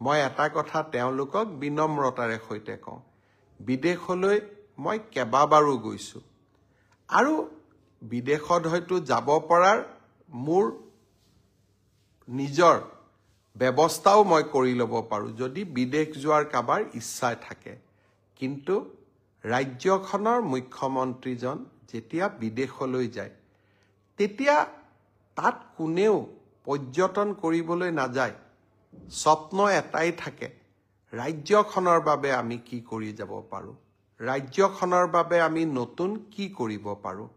মই এটা কথা তেওঁলোকক বিনম্ৰতাৰে সৈতে কওঁ, বিদেশলৈ মই কেইবাবাৰো গৈছোঁ আৰু বিদেশত হয়তো যাব পৰাৰ মোৰ নিজৰ ব্যৱস্থাও মই কৰি ল'ব পাৰোঁ যদি বিদেশ যোৱাৰ কাবাৰ ইচ্ছা থাকে। কিন্তু ৰাজ্যখনৰ মুখ্যমন্ত্ৰীজন যেতিয়া বিদেশলৈ যায় তেতিয়া তাত কোনেও পৰ্যটন কৰিবলৈ নাযায়। স্বপ্ন এটাই থাকে, ৰাজ্যখনৰ বাবে আমি কি কৰি যাব পাৰোঁ, ৰাজ্যখনৰ বাবে আমি নতুন কি কৰিব পাৰোঁ।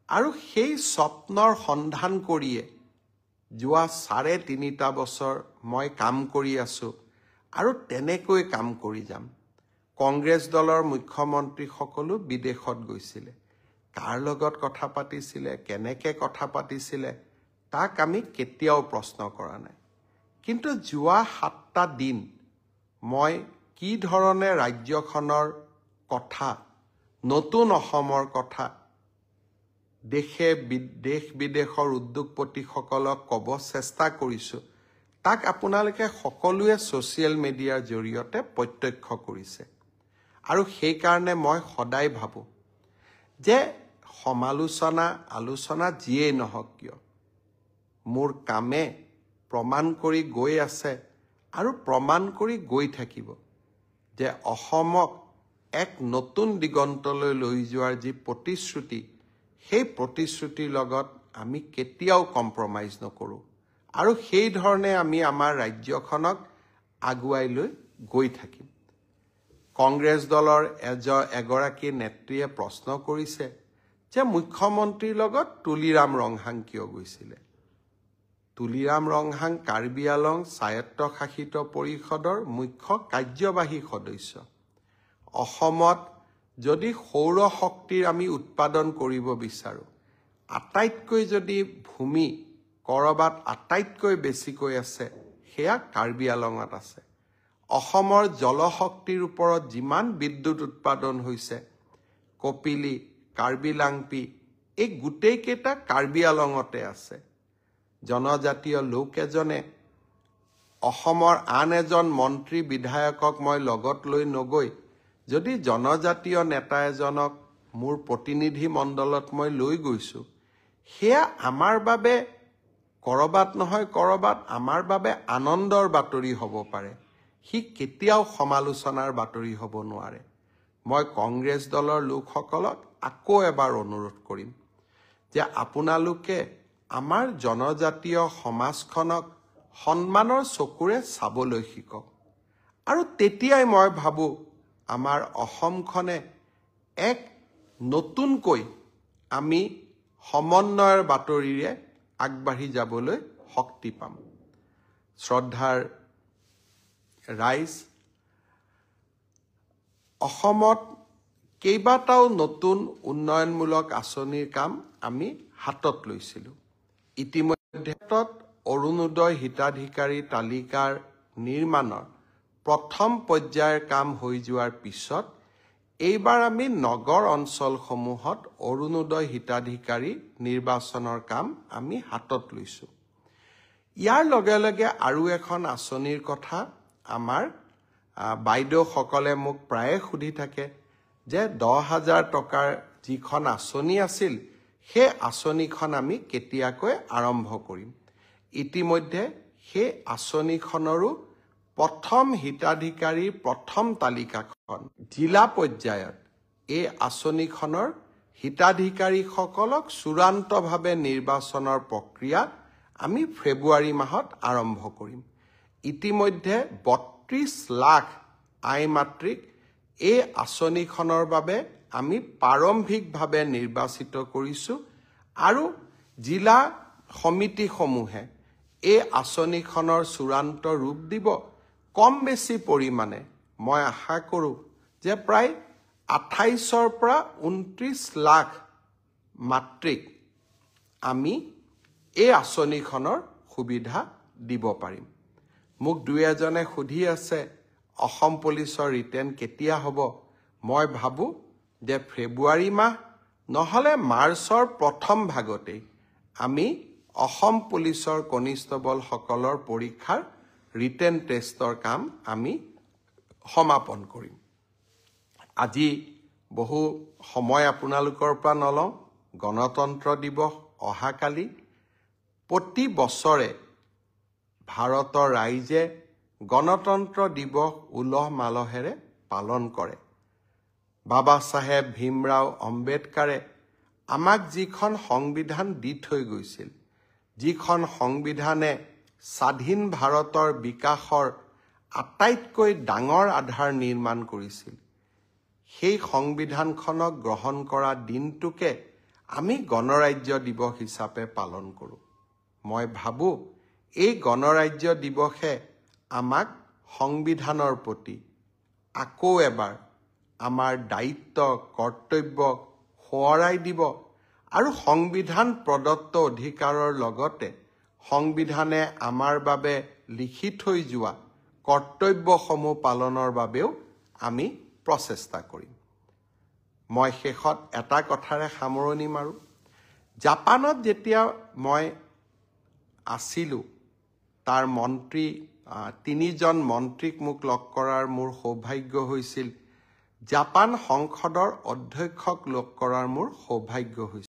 আৰু সেই স্বপ্নৰ সন্ধান কৰিয়ে যোৱা ৩.৫ বছৰ মই কাম কৰি আছোঁ আৰু তেনেকৈ কাম কৰি যাম। কংগ্ৰেছ দলৰ মুখ্যমন্ত্ৰীসকলো বিদেশত গৈছিলে, কাৰ লগত কথা পাতিছিলে, কেনেকৈ কথা পাতিছিলে তাক আমি কেতিয়াও প্ৰশ্ন কৰা নাই। কিন্তু যোৱা ৭টা দিন মই কি ধৰণে ৰাজ্যখনৰ কথা, নতুন অসমৰ কথা দেশ বিদেশৰ উদ্যোগপতিসকলক ক'ব চেষ্টা কৰিছোঁ, তাক আপোনালোকে সকলোৱে ছ'চিয়েল মিডিয়াৰ জৰিয়তে প্ৰত্যক্ষ কৰিছে। আৰু সেইকাৰণে মই সদায় ভাবোঁ যে আলোচনা যিয়েই নহওক কিয়, মোৰ কামে প্ৰমাণ কৰি গৈ আছে আৰু প্ৰমাণ কৰি গৈ থাকিব যে অসমক এক নতুন দিগন্তলৈ লৈ যোৱাৰ যি প্ৰতিশ্ৰুতি, সেই প্ৰতিশ্ৰুতিৰ লগত আমি কেতিয়াও কম্প্ৰমাইজ নকৰোঁ আৰু সেই ধৰণে আমি আমাৰ ৰাজ্যখনক আগুৱাই লৈ গৈ থাকিম। কংগ্ৰেছ দলৰ এগৰাকী নেত্ৰীয়ে প্ৰশ্ন কৰিছে যে মুখ্যমন্ত্ৰীৰ লগত তুলিৰাম ৰংহাং কিয় গৈছিলে। তুলিৰাম ৰংহাং কাৰ্বি আংলং স্বায়ত্তশাসিত পৰিষদৰ মুখ্য কাৰ্যবাহী সদস্য। অসমত যদি সৌৰ শক্তিৰ আমি উৎপাদন কৰিব বিচাৰোঁ, আটাইতকৈ যদি ভূমি ক'ৰবাত আটাইতকৈ বেছিকৈ আছে সেয়া কাৰ্বি আংলঙত আছে। অসমৰ জলশক্তিৰ ওপৰত যিমান বিদ্যুৎ উৎপাদন হৈছে, কপিলী, কাৰ্বি লাংপি, এই গোটেইকেইটা কাৰ্বি আংলঙতে আছে। জনজাতীয় লোক এজনে অসমৰ আন এজন মন্ত্ৰী বিধায়কক মই লগত লৈ নগৈ যদি জনজাতীয় নেতা এজনক মোৰ প্ৰতিনিধি মণ্ডলত মই লৈ গৈছোঁ, সেয়া আমাৰ বাবে ক'ৰবাত নহয় ক'ৰবাত আমাৰ বাবে আনন্দৰ বাতৰি হ'ব পাৰে, সি কেতিয়াও সমালোচনাৰ বাতৰি হ'ব নোৱাৰে। মই কংগ্ৰেছ দলৰ লোকসকলক আকৌ এবাৰ অনুৰোধ কৰিম যে আপোনালোকে আমাৰ জনজাতীয় সমাজখনক সন্মানৰ চকুৰে চাবলৈ শিকক আৰু তেতিয়াই মই ভাবোঁ আমাৰ অসমখনে এক নতুনকৈ আমি সমন্বয়ৰ বাতৰিৰে আগবাঢ়ি যাবলৈ শক্তি পাম। শ্ৰদ্ধাৰ ৰাইজ, অসমত কেইবাটাও নতুন উন্নয়নমূলক আঁচনিৰ কাম আমি হাতত লৈছিলোঁ। ইতিমধ্যে অৰুণোদয় হিতাধিকাৰী তালিকাৰ নিৰ্মাণৰ প্ৰথম পৰ্যায়ৰ কাম হৈ যোৱাৰ পিছত এইবাৰ আমি নগৰ অঞ্চলসমূহত অৰুণোদয় হিতাধিকাৰী নিৰ্বাচনৰ কাম আমি হাতত লৈছোঁ। ইয়াৰ লগে লগে আৰু এখন আঁচনিৰ কথা আমাৰ বাইদেউসকলে মোক প্ৰায়ে সুধি থাকে যে 10,000 টকাৰ যিখন আঁচনি আছিল সেই আঁচনিখন আমি কেতিয়াকৈ আৰম্ভ কৰিম। ইতিমধ্যে সেই আঁচনিখনৰো প্ৰথম হিতাধিকাৰীৰ প্ৰথম তালিকাখন জিলা পৰ্যায়ত এই আঁচনিখনৰ হিতাধিকাৰীসকলক চূড়ান্তভাৱে নিৰ্বাচনৰ প্ৰক্ৰিয়া আমি ফেব্ৰুৱাৰী মাহত আৰম্ভ কৰিম। ইতিমধ্যে 32 লাখ আই মাতৃক এই আঁচনিখনৰ বাবে আমি প্ৰাৰম্ভিকভাৱে নিৰ্বাচিত কৰিছোঁ আৰু জিলা সমিতিসমূহে এই আঁচনিখনৰ চূড়ান্ত ৰূপ দিব। কম বেছি পৰিমাণে মই আশা কৰোঁ যে প্ৰায় 28ৰ পৰা 29 লাখ মাতৃক আমি এই আঁচনিখনৰ সুবিধা দিব পাৰিম। মোক দুই এজনে সুধি আছে অসম পুলিচৰ ৰিটাৰ্ণ কেতিয়া হ'ব। মই ভাবোঁ যে ফেব্ৰুৱাৰী মাহ নহ'লে মাৰ্চৰ প্ৰথম ভাগতেই আমি অসম পুলিচৰ কনিষ্টবলসকলৰ পৰীক্ষাৰ ৰিটেন টেষ্টৰ কাম আমি সমাপন কৰিম। আজি বহু সময় আপোনালোকৰ পৰা নলওঁ। গণতন্ত্ৰ দিৱস অহাকালি। প্ৰতি বছৰে ভাৰতৰ ৰাইজে গণতন্ত্ৰ দিৱস উলহ মালহেৰে পালন কৰে। বাবা চাহেব ভীমৰাও আম্বেদকাৰে আমাক যিখন সংবিধান দি থৈ গৈছিল, যিখন সংবিধানে স্বাধীন ভাৰতৰ বিকাশৰ আটাইতকৈ ডাঙৰ আধাৰ নিৰ্মাণ কৰিছিল, সেই সংবিধানখনক গ্ৰহণ কৰা দিনটোকে আমি গণৰাজ্য দিৱস হিচাপে পালন কৰোঁ। মই ভাবোঁ এই গণৰাজ্য দিৱসে আমাক সংবিধানৰ প্ৰতি আকৌ এবাৰ আমাৰ দায়িত্ব কৰ্তব্যক সোঁৱৰাই দিব আৰু সংবিধান প্ৰদত্ত অধিকাৰৰ লগতে সংবিধানে আমাৰ বাবে লিখি থৈ যোৱা কৰ্তব্যসমূহ পালনৰ বাবেও আমি প্ৰচেষ্টা কৰিম। মই শেষত এটা কথাৰে সামৰণি মাৰোঁ। জাপানত যেতিয়া মই আছিলোঁ, তাৰ মন্ত্ৰী 3জন মন্ত্ৰীক মোক লগ কৰাৰ মোৰ সৌভাগ্য হৈছিল। জাপান সংসদৰ অধ্যক্ষক লগ কৰাৰ মোৰ সৌভাগ্য হৈছিল।